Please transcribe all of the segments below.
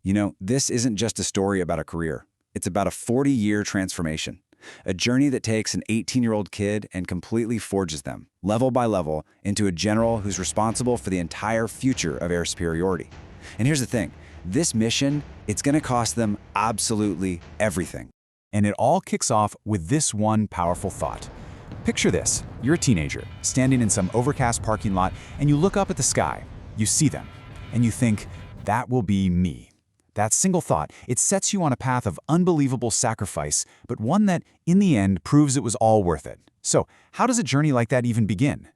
This isn't just a story about a career. It's about a 40-year transformation. A journey that takes an 18-year-old kid and completely forges them, level by level, into a general who's responsible for the entire future of air superiority. And here's the thing. This mission, it's going to cost them absolutely everything. And it all kicks off with this one powerful thought. Picture this. You're a teenager, standing in some overcast parking lot, and you look up at the sky. You see them, and you think, that will be me. That single thought, it sets you on a path of unbelievable sacrifice, but one that, in the end, proves it was all worth it. So, how does a journey like that even begin?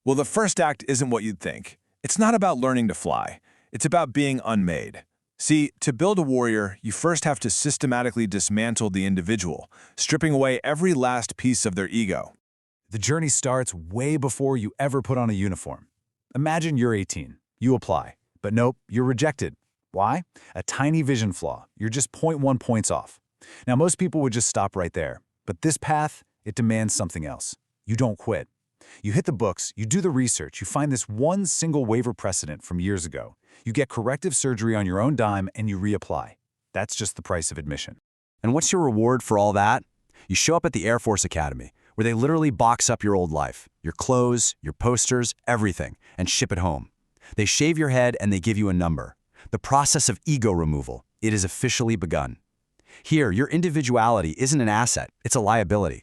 Well, the first act isn't what you'd think. It's not about learning to fly. It's about being unmade. See, to build a warrior, you first have to systematically dismantle the individual, stripping away every last piece of their ego. The journey starts way before you ever put on a uniform. Imagine you're 18. You apply. But nope, you're rejected. Why? A tiny vision flaw. You're just 0.1 points off. Now, most people would just stop right there. But this path, it demands something else. You don't quit. You hit the books, you do the research, you find this one single waiver precedent from years ago. You get corrective surgery on your own dime and you reapply. That's just the price of admission. And what's your reward for all that? You show up at the Air Force Academy, where they literally box up your old life, your clothes, your posters, everything, and ship it home. They shave your head and they give you a number. The process of ego removal, it is officially begun. Here, your individuality isn't an asset, it's a liability.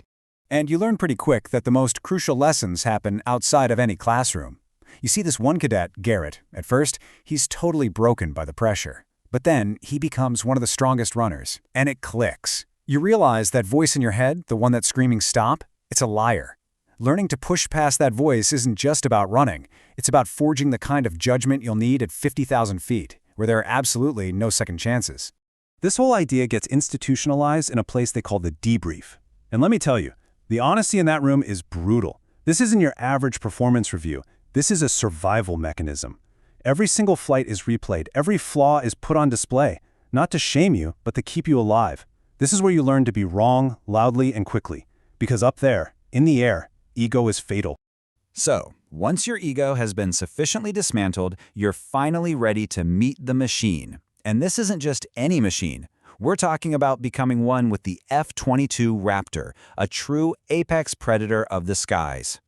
And you learn pretty quick that the most crucial lessons happen outside of any classroom. You see this one cadet, Garrett. At first, he's totally broken by the pressure. But then, he becomes one of the strongest runners. And it clicks. You realize that voice in your head, the one that's screaming stop, it's a liar. Learning to push past that voice isn't just about running. It's about forging the kind of judgment you'll need at 50,000 feet, where there are absolutely no second chances. This whole idea gets institutionalized in a place they call the debrief. And let me tell you, the honesty in that room is brutal. This isn't your average performance review. This is a survival mechanism. Every single flight is replayed. Every flaw is put on display, not to shame you, but to keep you alive. This is where you learn to be wrong, loudly and quickly. Because up there, in the air, ego is fatal. So, once your ego has been sufficiently dismantled, you're finally ready to meet the machine. And this isn't just any machine. We're talking about becoming one with the F-22 Raptor, a true apex predator of the skies.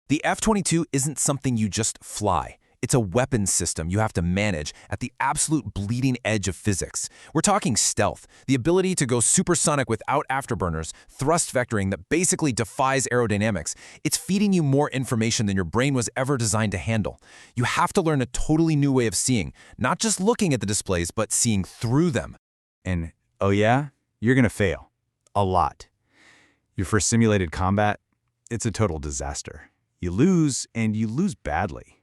The F-22 isn't something you just fly. It's a weapons system you have to manage at the absolute bleeding edge of physics. We're talking stealth, the ability to go supersonic without afterburners, thrust vectoring that basically defies aerodynamics. It's feeding you more information than your brain was ever designed to handle. You have to learn a totally new way of seeing, not just looking at the displays, but seeing through them. And, oh yeah, you're gonna fail. A lot. Your first simulated combat, it's a total disaster. You lose, and you lose badly.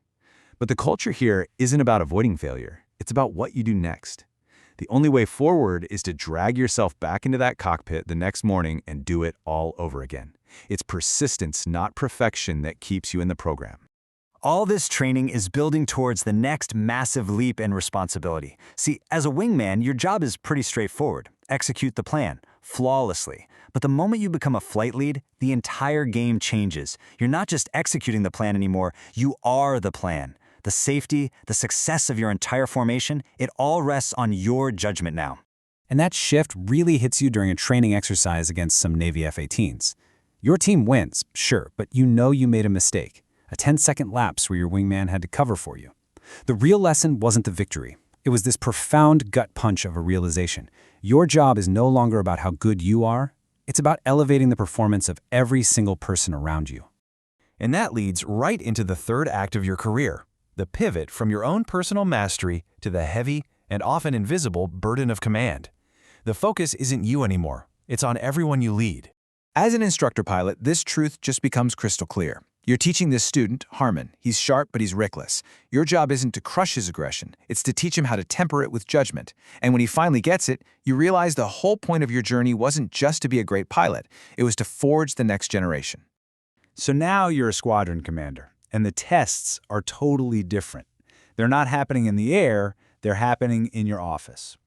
But the culture here isn't about avoiding failure. It's about what you do next. The only way forward is to drag yourself back into that cockpit the next morning and do it all over again. It's persistence, not perfection, that keeps you in the program. All this training is building towards the next massive leap in responsibility. See, as a wingman, your job is pretty straightforward. Execute the plan, flawlessly. But the moment you become a flight lead, the entire game changes. You're not just executing the plan anymore, you are the plan. The safety, the success of your entire formation, it all rests on your judgment now. And that shift really hits you during a training exercise against some Navy F-18s. Your team wins, sure, but you know you made a mistake. A 10-second lapse where your wingman had to cover for you. The real lesson wasn't the victory. It was this profound gut punch of a realization. Your job is no longer about how good you are. It's about elevating the performance of every single person around you. And that leads right into the third act of your career, the pivot from your own personal mastery to the heavy and often invisible burden of command. The focus isn't you anymore. It's on everyone you lead. As an instructor pilot, this truth just becomes crystal clear. You're teaching this student, Harmon. He's sharp, but he's reckless. Your job isn't to crush his aggression. It's to teach him how to temper it with judgment. And when he finally gets it, you realize the whole point of your journey wasn't just to be a great pilot. It was to forge the next generation. So now you're a squadron commander, and the tests are totally different. They're not happening in the air, they're happening in your office.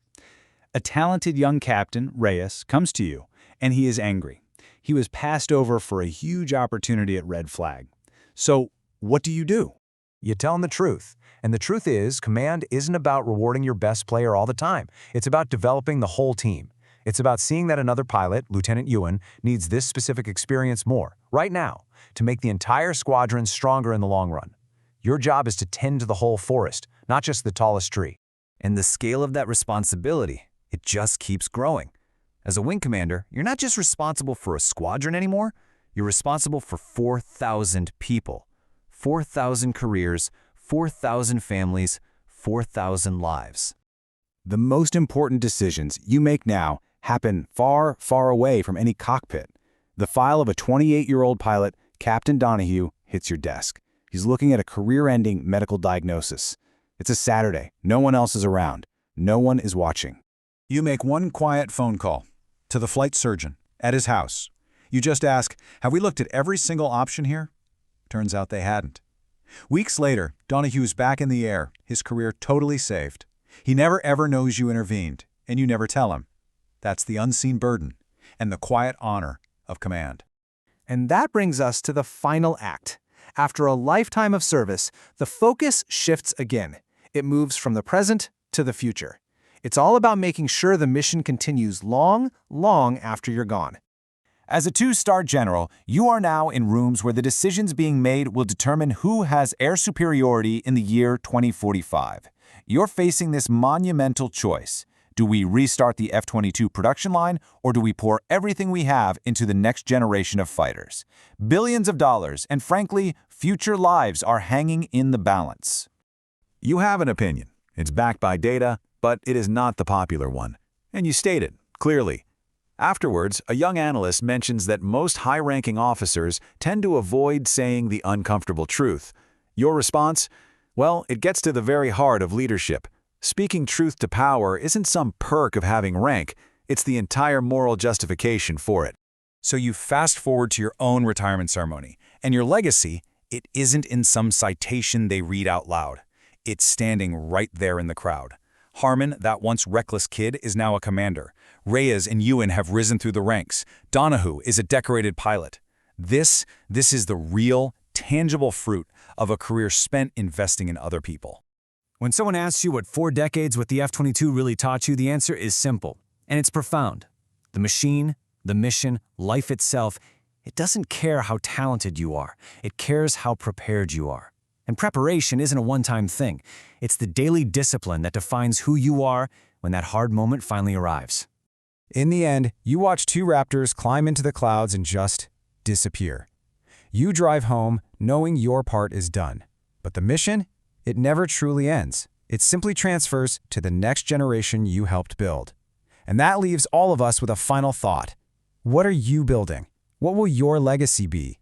A talented young captain, Reyes, comes to you, and he is angry. He was passed over for a huge opportunity at Red Flag. So what do you do? You're telling the truth. And the truth is, command isn't about rewarding your best player all the time. It's about developing the whole team. It's about seeing that another pilot, Lieutenant Ewan, needs this specific experience more, right now, to make the entire squadron stronger in the long run. Your job is to tend to the whole forest, not just the tallest tree. And the scale of that responsibility, it just keeps growing. As a wing commander, you're not just responsible for a squadron anymore, you're responsible for 4,000 people. 4,000 careers, 4,000 families, 4,000 lives. The most important decisions you make now happen far, far away from any cockpit. The file of a 28-year-old pilot, Captain Donahue, hits your desk. He's looking at a career-ending medical diagnosis. It's a Saturday. No one else is around. No one is watching. You make one quiet phone call to the flight surgeon at his house. You just ask, have we looked at every single option here? Turns out they hadn't. Weeks later, Donahue's back in the air, his career totally saved. He never ever knows you intervened, and you never tell him. That's the unseen burden and the quiet honor of command. And that brings us to the final act. After a lifetime of service, the focus shifts again. It moves from the present to the future. It's all about making sure the mission continues long, long after you're gone. As a 2-star general, you are now in rooms where the decisions being made will determine who has air superiority in the year 2045. You're facing this monumental choice. Do we restart the F-22 production line, or do we pour everything we have into the next generation of fighters? Billions of dollars, and frankly, future lives are hanging in the balance. You have an opinion. It's backed by data, but it is not the popular one. And you state it, clearly. Afterwards, a young analyst mentions that most high-ranking officers tend to avoid saying the uncomfortable truth. Your response? Well, it gets to the very heart of leadership. Speaking truth to power isn't some perk of having rank, it's the entire moral justification for it. So you fast forward to your own retirement ceremony, and your legacy, it isn't in some citation they read out loud. It's standing right there in the crowd. Harmon, that once reckless kid, is now a commander. Reyes and Ewan have risen through the ranks. Donahue is a decorated pilot. This is the real, tangible fruit of a career spent investing in other people. When someone asks you what 4 decades with the F-22 really taught you, the answer is simple, and it's profound. The machine, the mission, life itself, it doesn't care how talented you are. It cares how prepared you are. And preparation isn't a one-time thing. It's the daily discipline that defines who you are when that hard moment finally arrives. In the end, you watch 2 Raptors climb into the clouds and just disappear. You drive home knowing your part is done. But the mission? It never truly ends. It simply transfers to the next generation you helped build. And that leaves all of us with a final thought. What are you building? What will your legacy be?